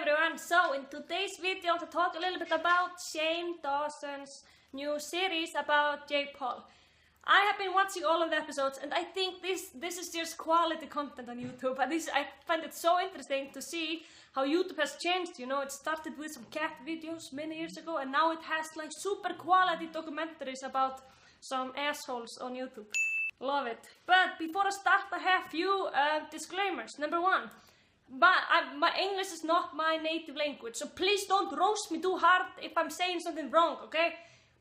everyone, so in today's video to talk a little bit about Shane Dawson's new series about Jake Paul. I have been watching all of the episodes and I think this is just quality content on YouTube. I find it so interesting to see how YouTube has changed. You know, it started with some cat videos many years ago and now it has like super quality documentaries about some assholes on YouTube. Love it. But before I start, I have a few disclaimers. Number one, my English is not my native language, so please don't roast me too hard if I'm saying something wrong, okay?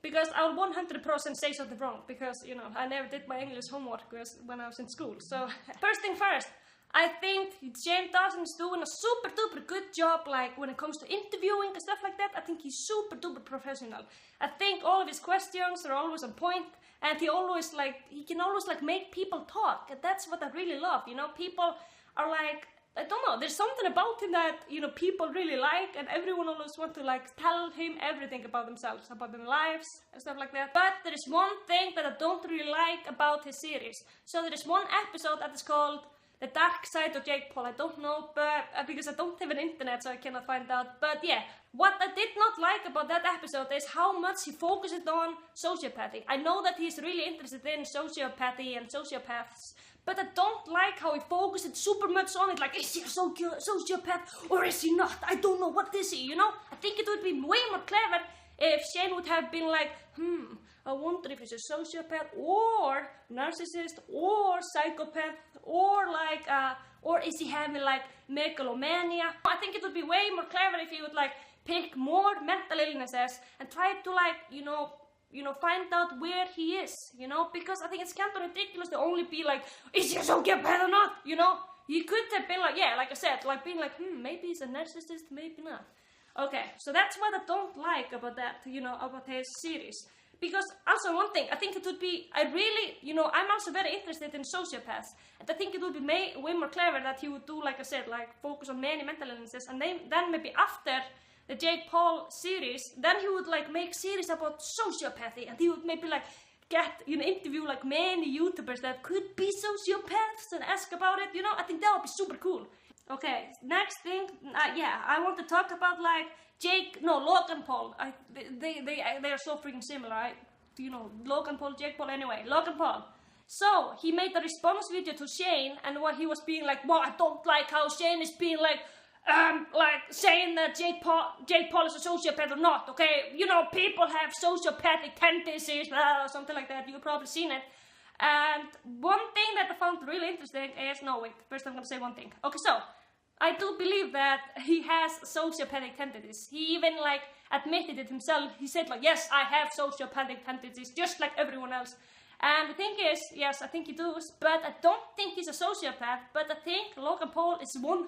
Because I'll 100% say something wrong, because, you know, I never did my English homework when I was in school. So, first thing first, I think Shane Dawson is doing a super duper good job, like, when it comes to interviewing and stuff like that. I think he's super duper professional. I think all of his questions are always on point, and he can always, like, make people talk, and that's what I really love, you know? People are like, I don't know, there's something about him that, you know, people really like, and everyone always wants to, like, tell him everything about themselves, about their lives, and stuff like that. But there is one thing that I don't really like about his series. So there is one episode that is called The Dark Side of Jake Paul. I don't know, but because I don't have an internet, so I cannot find out. But yeah, what I did not like about that episode is how much he focuses on sociopathy. I know that he's really interested in sociopathy and sociopaths, but I don't like how he focuses super much on it. Like, is he a sociopath or is he not? I don't know, what is he, you know? I think it would be way more clever if Shane would have been like, I wonder if he's a sociopath or narcissist or psychopath or like, or is he having like megalomania? I think it would be way more clever if he would like pick more mental illnesses and try to like, you know, find out where he is, you know, because I think it's kind of ridiculous to only be like, is he a sociopath or not, you know? He could have been like, yeah, like I said, like being like, maybe he's a narcissist, maybe not. Okay, so that's what I don't like about that, you know, about his series. Because also one thing, I think it would be, I'm also very interested in sociopaths. And I think it would be way more clever that he would do, like I said, like focus on many mental illnesses. And then maybe after the Jake Paul series, then he would like make series about sociopathy. And he would maybe like interview like many YouTubers that could be sociopaths and ask about it, you know. I think that would be super cool. Okay, next thing, I want to talk about like Logan Paul. They are so freaking similar, right? You know, Logan Paul, Jake Paul, anyway, Logan Paul. So, he made a response video to Shane, and what he was being like, well, I don't like how Shane is being like saying that Jake Paul is a sociopath or not, okay? You know, people have sociopathic tendencies, something like that, you've probably seen it. And one thing that I found really interesting is, first I'm gonna say one thing. Okay, so, I do believe that he has sociopathic tendencies. He even like admitted it himself. He said like, yes, I have sociopathic tendencies, just like everyone else. And the thing is, yes, I think he does, but I don't think he's a sociopath. But I think Logan Paul is 100%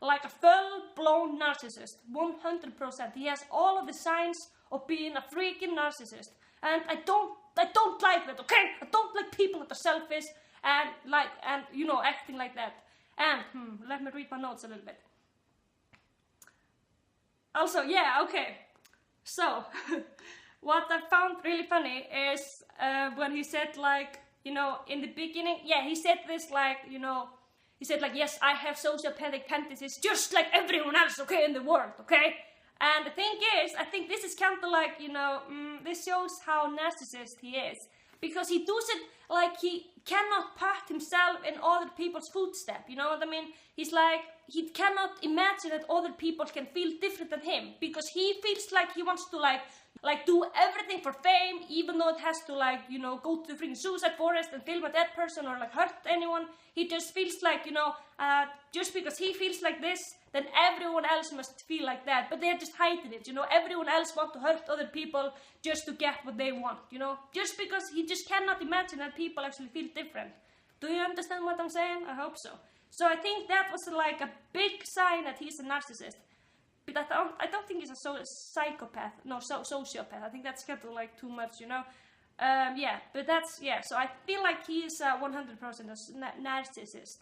like a full-blown narcissist. 100%. He has all of the signs of being a freaking narcissist. And I don't like that, okay? I don't like people that are selfish and you know, acting like that. And, let me read my notes a little bit. Also, yeah, okay. So, what I found really funny is when he said, like, you know, in the beginning, yeah, he said this, like, you know, he said, like, yes, I have sociopathic tendencies just like everyone else, okay, in the world, okay? And the thing is, I think this is kind of like, you know, this shows how narcissist he is. Because he does it like he cannot put himself in other people's footsteps, you know what I mean? He's like, he cannot imagine that other people can feel different than him. Because he feels like he wants to like do everything for fame, even though it has to like, you know, go to the freaking suicide forest and film a dead person or like hurt anyone. He just feels like, you know, just because he feels like this, then everyone else must feel like that. But they're just hiding it, you know. Everyone else wants to hurt other people just to get what they want, you know. Just because he just cannot imagine that people actually feel different. Do you understand what I'm saying? I hope so. So I think that was like a big sign that he's a narcissist. But I don't think he's a psychopath. No, sociopath. I think that's kind of like too much, you know. Yeah, but that's, yeah. So I feel like he is 100% a narcissist.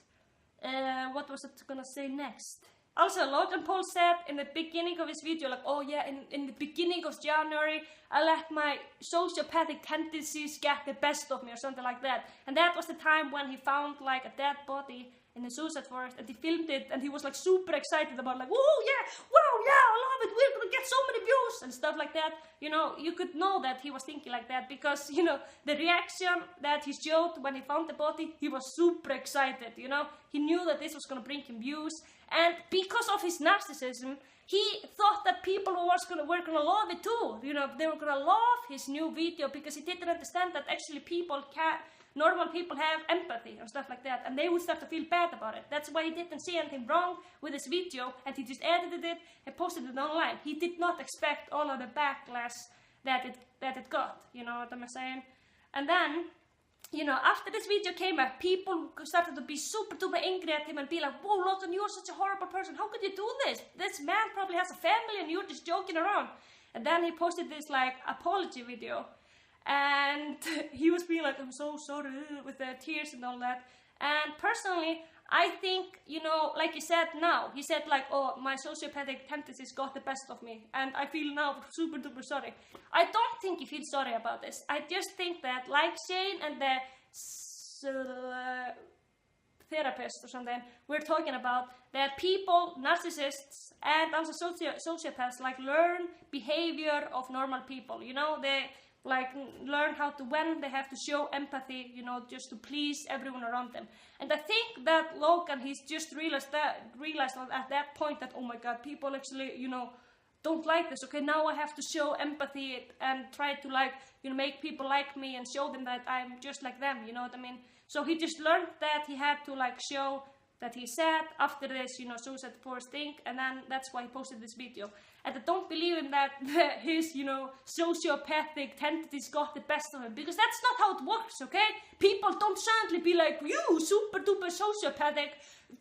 What was I gonna say next? Also, Logan Paul said in the beginning of his video, like, oh yeah, in the beginning of January, I let my sociopathic tendencies get the best of me or something like that. And that was the time when he found like a dead body in the suicide forest, and he filmed it, and he was like super excited about like, oh yeah, wow, yeah, I love it, we're gonna get so many views and stuff like that. You know, you could know that he was thinking like that because, you know, the reaction that he showed when he found the body, he was super excited, you know. He knew that this was gonna bring him views, and because of his narcissism, he thought that people were gonna love it too. You know, they were gonna love his new video because he didn't understand that actually normal people have empathy and stuff like that, and they would start to feel bad about it. That's why he didn't see anything wrong with his video, and he just edited it and posted it online. He did not expect all of the backlash that it got, you know what I'm saying? And then, you know, after this video came up, people started to be super duper angry at him and be like, whoa, Logan, you're such a horrible person. How could you do this? This man probably has a family and you're just joking around. And then he posted this like apology video. And he was being like, I'm so sorry, with the tears and all that. And personally, I think, you know, like he said now, he said like, oh, my sociopathic tendencies got the best of me, and I feel now super duper sorry. I don't think he feels sorry about this. I just think that, like Shane and the therapist or something, we're talking about that people, narcissists, and also sociopaths, like learn behavior of normal people, you know, they like learn when they have to show empathy, you know, just to please everyone around them. And I think that Logan, he's just realized at that point that, oh my god, people actually, you know, don't like this. Okay, now I have to show empathy and try to, like, you know, make people like me and show them that I'm just like them, you know what I mean? So he just learned that he had to, like, show that he's sad after this, you know, suicide forest thing, and then that's why he posted this video. And I don't believe in that his, you know, sociopathic tendencies got the best of him, because that's not how it works, okay? People don't suddenly be like, you super duper sociopathic,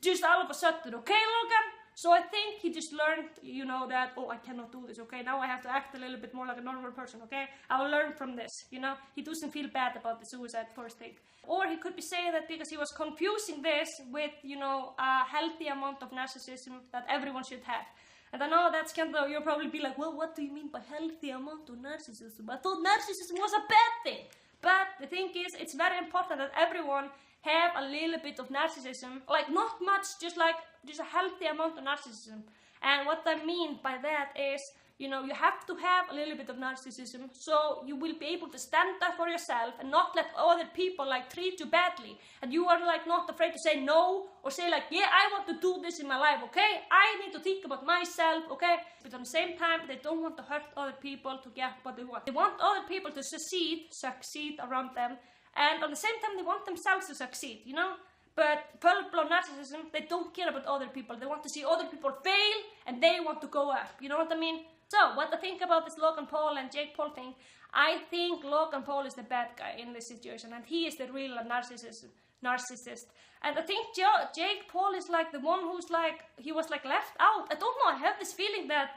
just all of a sudden, okay, Logan? So I think he just learned, you know, that, oh, I cannot do this, okay? Now I have to act a little bit more like a normal person, okay? I will learn from this, you know? He doesn't feel bad about the suicide forest thing. Or he could be saying that because he was confusing this with, you know, a healthy amount of narcissism that everyone should have. And I know that's kind of, you'll probably be like, well, what do you mean by healthy amount of narcissism? I thought narcissism was a bad thing. But the thing is, it's very important that everyone have a little bit of narcissism. Like, not much, just a healthy amount of narcissism. And what I mean by that is, you know, you have to have a little bit of narcissism so you will be able to stand up for yourself and not let other people, like, treat you badly. And you are, like, not afraid to say no or say, like, yeah, I want to do this in my life, okay? I need to think about myself, okay? But at the same time, they don't want to hurt other people to get what they want. They want other people to succeed around them. And at the same time, they want themselves to succeed, you know? But full-blown narcissism, they don't care about other people. They want to see other people fail, and they want to go up. You know what I mean? So, what I think about this Logan Paul and Jake Paul thing, I think Logan Paul is the bad guy in this situation, and he is the real narcissist. And I think Jake Paul is like the one who's like, he was like left out. I don't know, I have this feeling that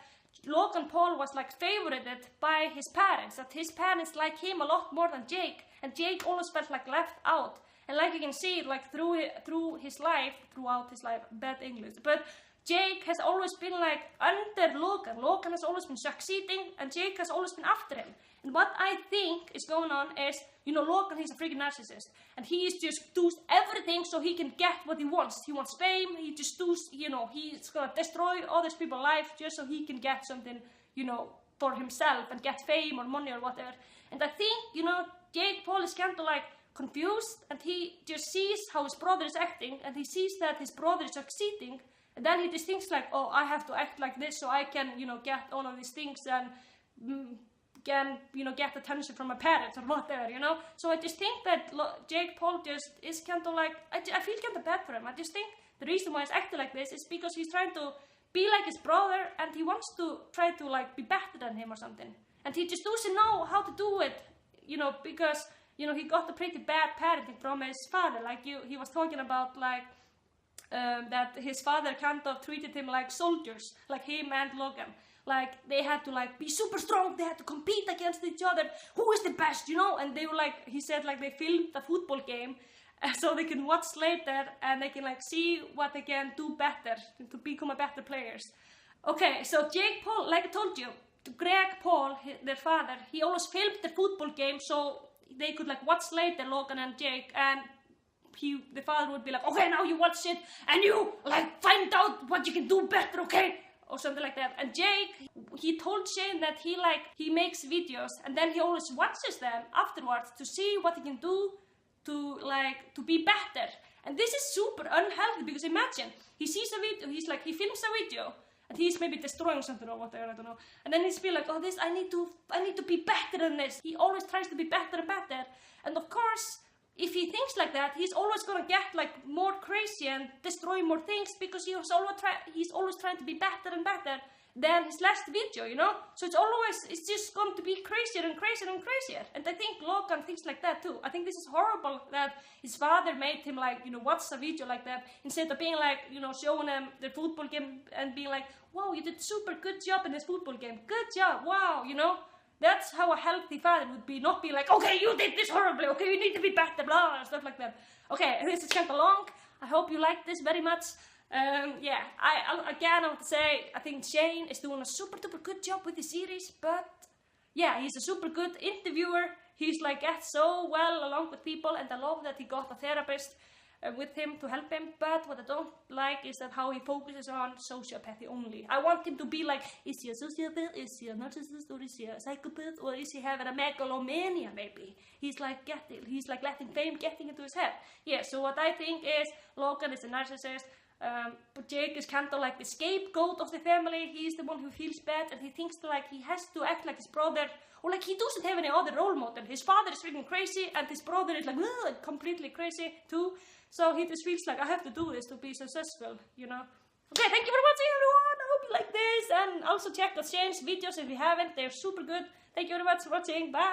Logan Paul was like favorited by his parents, that his parents like him a lot more than Jake, and Jake always felt like left out. And like you can see, like throughout his life, bad English, but Jake has always been like under Logan. Logan has always been succeeding, and Jake has always been after him. And what I think is going on is, you know, Logan, he's a freaking narcissist, and he is just does everything so he can get what he wants. He wants fame. He just does, you know, he's gonna destroy other people's life just so he can get something, you know, for himself and get fame or money or whatever. And I think, you know, Jake Paul is kind of like confused, and he just sees how his brother is acting, and he sees that his brother is succeeding, and then he just thinks like, oh, I have to act like this so I can, you know, get all of these things and can, you know, get attention from my parents or whatever, you know. So I just think that Jake Paul just is kind of like, I feel kind of bad for him. I just think the reason why he's acting like this is because he's trying to be like his brother, and he wants to try to like be better than him or something, and he just doesn't know how to do it, you know, because, you know, he got a pretty bad parenting from his father. Like, he was talking about, like, that his father kind of treated him like soldiers, like him and Logan. Like, they had to, like, be super strong, they had to compete against each other, who is the best, you know? And they were like, he said, like, they filmed a football game so they can watch later and they can, like, see what they can do better to become a better players. Okay, so Jake Paul, like I told you, Greg Paul, their father, he always filmed the football game so they could, like, watch later, Logan and Jake, and the father would be like, okay, now you watch it and you like find out what you can do better, okay? Or something like that. And Jake, he told Shane that he makes videos and then he always watches them afterwards to see what he can do to be better. And this is super unhealthy because imagine, he sees a video, he films a video and he's maybe destroying something or whatever, I don't know. And then he's like, oh, I need to be better than this. He always tries to be better and better. And of course, if he thinks like that, he's always gonna get like more crazy and destroy more things because he's always trying to be better and better than his last video, you know? So it's just going to be crazier and crazier and crazier. And I think Logan thinks like that too. I think this is horrible that his father made him like, you know, watch a video like that instead of being like, you know, showing him the football game and being like, wow, you did super good job in this football game. Good job, wow, you know? That's how a healthy father would be, not be like, okay, you did this horribly, okay, you need to be better, blah, and stuff like that. Okay, this is kind of long. I hope you like this very much. Yeah, I want to say, I think Shane is doing a super duper good job with the series, but yeah, he's a super good interviewer. He's like gets so well along with people, and I love that he got a therapist with him to help him. But what I don't like is that how he focuses on sociopathy only. I want him to be like, is he a sociopath, is he a narcissist, or is he a psychopath, or is he having a megalomania maybe? He's like letting fame getting into his head. Yeah, so what I think is Logan is a narcissist. But Jake is kind of like the scapegoat of the family. He's the one who feels bad and he thinks like he has to act like his brother, or like he doesn't have any other role model. His father is freaking crazy and his brother is like completely crazy too. So he just feels like I have to do this to be successful, you know. Okay, thank you for watching everyone. I hope you like this, and also check out Shane's videos if you haven't. They're super good. Thank you very much for watching. Bye.